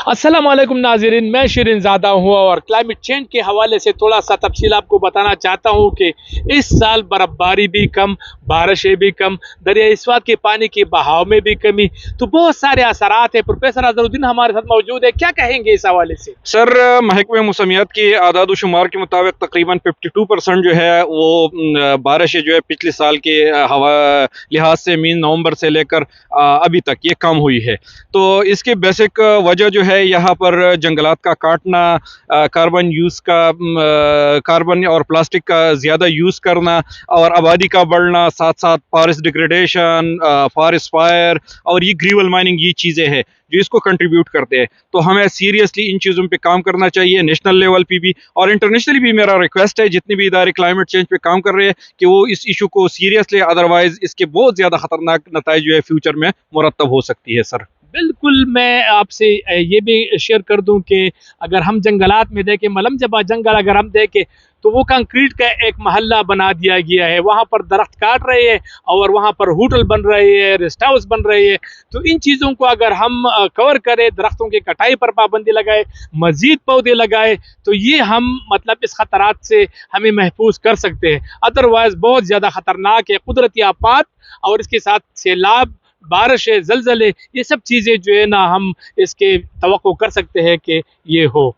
अस्सलाम वालेकुम नाज़रीन, मैं शिरीन ज़ादा हूँ और क्लाइमेट चेंज के हवाले से थोड़ा सा तफसील आपको बताना चाहता हूँ कि इस साल बर्फ़बारी भी कम, बारिशें भी कम, दरिया इस्वात के पानी के बहाव में भी कमी, तो बहुत सारे असरात हैं। प्रोफेसर अज़हरुद्दीन हमारे साथ मौजूद है, क्या कहेंगे इस हवाले से? सर, महकमे मौसमियात की आदाद शुमार के मुताबिक तकरीबन 52% जो है वो बारिश जो है पिछले साल के हवा लिहाज से मीन नवंबर से लेकर अभी तक ये कम हुई है। तो इसकी बेसिक वजह जो है यहाँ पर जंगलात का काटना, कार्बन और प्लास्टिक का ज़्यादा यूज़ करना और आबादी का बढ़ना, साथ साथ फॉरेस्ट डिग्रेडेशन, फॉरेस्ट फायर और ये ग्रीवल माइनिंग, ये चीज़ें हैं जो इसको कंट्रीब्यूट करते हैं। तो हमें सीरियसली इन चीज़ों पे काम करना चाहिए, नेशनल लेवल पे भी और इंटरनेशनली भी। मेरा रिक्वेस्ट है जितने भी इदारे क्लाइमेट चेंज पे काम कर रहे हैं कि वो इस इशू को सीरियसली, अदरवाइज इसके बहुत ज़्यादा ख़तरनाक नताइज जो है फ्यूचर में मुरतब हो सकती है सर। बिल्कुल, मैं आपसे ये भी शेयर कर दूं कि अगर हम जंगलात में देखें, मलम जबा जंगल अगर हम देखें तो वो कंक्रीट का एक महल्ला बना दिया गया है। वहाँ पर दरख्त काट रहे हैं और वहाँ पर होटल बन रहे हैं, रेस्ट हाउस बन रहे हैं। तो इन चीज़ों को अगर हम कवर करें, दरख्तों की कटाई पर पाबंदी लगाए, मज़ीद पौधे लगाए, तो ये हम मतलब इस खतरात से हमें महफूज कर सकते हैं। अदरवाइज़ बहुत ज़्यादा ख़तरनाक है। कुदरती आफ़ात और इसके साथ सैलाब, बारिशें, ज़लज़ले, ये सब चीज़ें जो है ना हम इसके तवक्को कर सकते हैं कि ये हो।